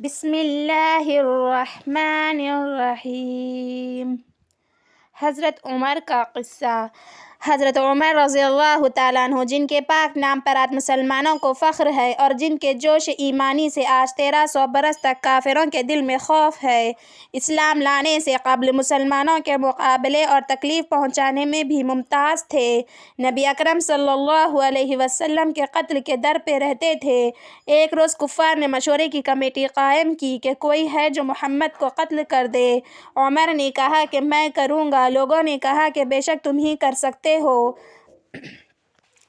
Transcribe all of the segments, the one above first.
بسم اللہ الرحمن الرحیم۔ حضرت عمر کا قصہ۔ حضرت عمر رضی اللہ تعالیٰ عنہ، جن کے پاک نام پر آج مسلمانوں کو فخر ہے اور جن کے جوش ایمانی سے آج 1300 برس تک کافروں کے دل میں خوف ہے، اسلام لانے سے قبل مسلمانوں کے مقابلے اور تکلیف پہنچانے میں بھی ممتاز تھے۔ نبی اکرم صلی اللہ علیہ وسلم کے قتل کے در پہ رہتے تھے۔ ایک روز کفار نے مشورے کی کمیٹی قائم کی کہ کوئی ہے جو محمد کو قتل کر دے۔ عمر نے کہا کہ میں کروں گا۔ لوگوں نے کہا کہ بے شک تم ہی کر سکتے ہو۔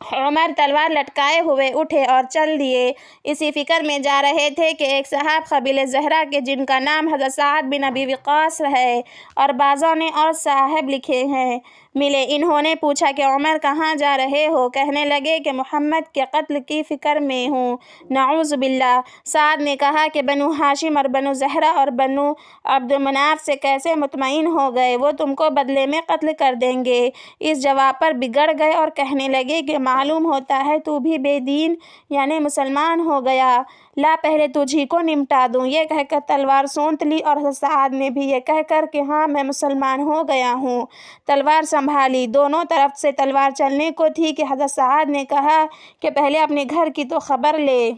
عمر تلوار لٹکائے ہوئے اٹھے اور چل دیے۔ اسی فکر میں جا رہے تھے کہ ایک صحابی قبیلہ زہرہ کے، جن کا نام حضرت سعد بن ابی وقاص ہے اور بعضوں نے اور صاحب لکھے ہیں، ملے۔ انہوں نے پوچھا کہ عمر کہاں جا رہے ہو؟ کہنے لگے کہ محمد کے قتل کی فکر میں ہوں۔ نعوذ باللہ۔ سعد نے کہا کہ بنو ہاشم اور بنو زہرہ اور بنو عبد مناف سے کیسے مطمئن ہو گئے؟ وہ تم کو بدلے میں قتل کر دیں گے۔ اس جواب پر بگڑ گئے اور کہنے لگے کہ معلوم ہوتا ہے تو بھی بے دین یعنی مسلمان ہو گیا۔ لا پہلے تجھی کو نمٹا دوں۔ یہ کہہ کر تلوار سونت لی اور حضرت سعد نے بھی یہ کہہ کر کہ ہاں میں مسلمان ہو گیا ہوں، تلوار سنبھالی۔ دونوں طرف سے تلوار چلنے کو تھی کہ حضرت سعد نے کہا کہ پہلے اپنے گھر کی تو خبر لے۔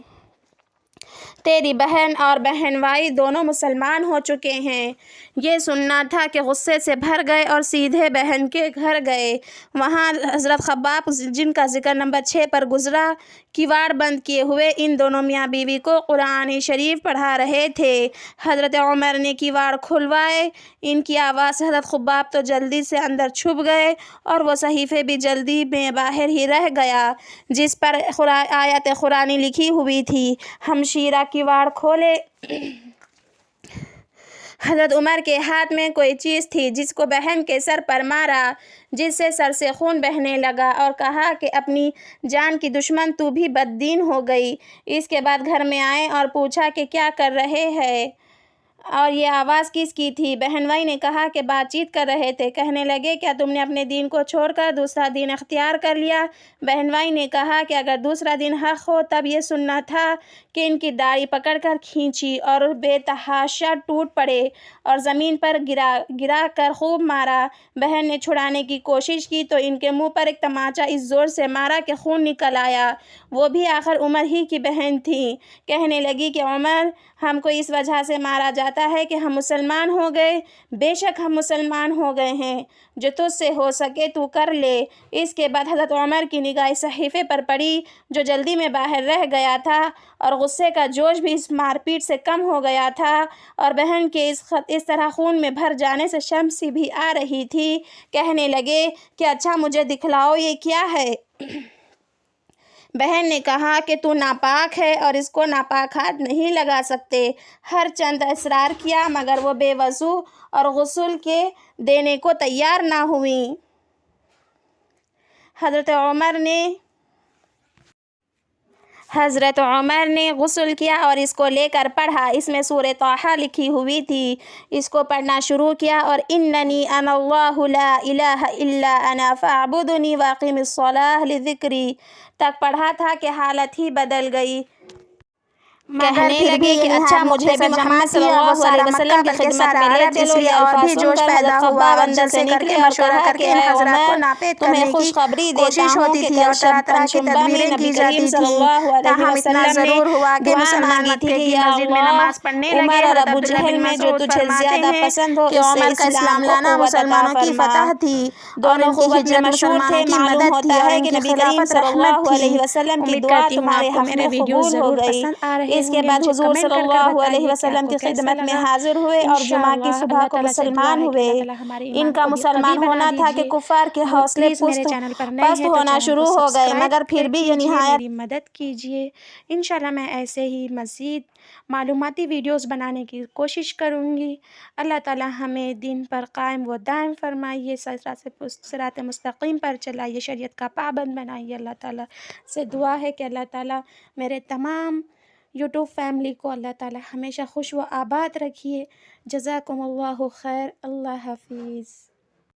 تیری بہن اور بہن بھائی دونوں مسلمان ہو چکے ہیں۔ یہ سننا تھا کہ غصے سے بھر گئے اور سیدھے بہن کے گھر گئے۔ وہاں حضرت خباب، جن کا ذکر نمبر 6 پر گزرا، کیواڑ بند کیے ہوئے ان دونوں میاں بیوی کو قرآن شریف پڑھا رہے تھے۔ حضرت عمر نے کیواڑ کھلوائے۔ ان کی آواز سے حضرت خباب تو جلدی سے اندر چھپ گئے اور وہ صحیفے بھی جلدی میں باہر ہی رہ گیا جس پر آیت قرآنی لکھی ہوئی تھی۔ ہمشیرہ کیواڑ کھولے۔ حضرت عمر کے ہاتھ میں کوئی چیز تھی جس کو بہن کے سر پر مارا، جس سے سر سے خون بہنے لگا، اور کہا کہ اپنی جان کی دشمن تو بھی بد دین ہو گئی۔ اس کے بعد گھر میں آئے اور پوچھا کہ کیا کر رہے ہیں اور یہ آواز کس کی تھی؟ بہن بھائی نے کہا کہ بات چیت کر رہے تھے۔ کہنے لگے کیا تم نے اپنے دین کو چھوڑ کر دوسرا دین اختیار کر لیا؟ بہن بھائی نے کہا کہ اگر دوسرا دین حق ہو تب یہ سننا تھا کہ ان کی داڑھی پکڑ کر کھینچی اور بے تحاشا ٹوٹ پڑے اور زمین پر گرا کر خوب مارا۔ بہن نے چھڑانے کی کوشش کی تو ان کے منہ پر ایک تماچا اس زور سے مارا کہ خون نکل آیا۔ وہ بھی آخر عمر ہی کی بہن تھیں۔ کہنے لگی کہ عمر، ہم کو اس وجہ سے مارا جاتا ہے کہ ہم مسلمان ہو گئے۔ بے شک ہم مسلمان ہو گئے ہیں، جو تجھ سے ہو سکے تو کر لے۔ اس کے بعد حضرت عمر کی نگاہ اس صحیفے پر پڑی جو جلدی میں باہر رہ گیا تھا اور غصے کا جوش بھی اس مار پیٹ سے کم ہو گیا تھا، اور بہن کے اس طرح خون میں بھر جانے سے شرم بھی آ رہی تھی۔ کہنے لگے کہ اچھا مجھے دکھلاؤ یہ کیا ہے؟ بہن نے کہا کہ تو ناپاک ہے اور اس کو ناپاک ہاتھ نہیں لگا سکتے۔ ہر چند اصرار کیا مگر وہ بے وضو اور غسل کے دینے کو تیار نہ ہوئیں۔ حضرت عمر نے غسل کیا اور اس کو لے کر پڑھا۔ اس میں سورہ طٰہٰ لکھی ہوئی تھی۔ اس کو پڑھنا شروع کیا اور اننی انا اللہ لا الہ الا انا فاعبدنی واقم الصلاۃ لذکری تک پڑھا تھا کہ حالت ہی بدل گئی۔ کہنے لگے کہ اچھا مجھے بھی محمد صلی اللہ علیہ وسلم کی خدمت میں لے چلو۔ یہ الفاظ سن کر حضرت خباب اندر سے نکلے اور کہا کہ اے عمر، تمہیں خوشخبری دیتا ہوں کہ کل شنبہ میں نبی کریم صلی اللہ علیہ وسلم نے دعا مانگی تھی کہ یا اللہ، عمر اور ابو جہل میں جو تجھے زیادہ پسند ہو اس سے اسلام لانا مسلمانوں کی فتح تھی۔ دونوں خوب ہجرت مشہور تھے۔ معلوم ہوتا ہے کہ نبی کریم صلی اللہ علیہ وسلم کی دعا تمہارے حق میں قبول ہو گئی۔ اس کے بعد حضور صلی اللہ علیہ وسلم کی خدمت میں حاضر ہوئے اور جمعہ کی صبح کو مسلمان ہوئے۔ ان کا مسلمان ہونا تھا کہ کفار کے حوصلے پست ہونا شروع ہو گئے، مگر پھر بھی یہ نہایت میری مدد کیجیے۔ انشاءاللہ میں ایسے ہی مزید معلوماتی ویڈیوز بنانے کی کوشش کروں گی۔ اللہ تعالی ہمیں دین پر قائم و دائم فرمائیے، صراط مستقیم پر چلائیے، شریعت کا پابند بنائیے۔ اللہ تعالیٰ سے دعا ہے کہ اللہ تعالیٰ میرے تمام یوٹیوب فیملی کو اللہ تعالیٰ ہمیشہ خوش و آباد رکھیے۔ جزاکم اللہ خیر۔ اللہ حافظ۔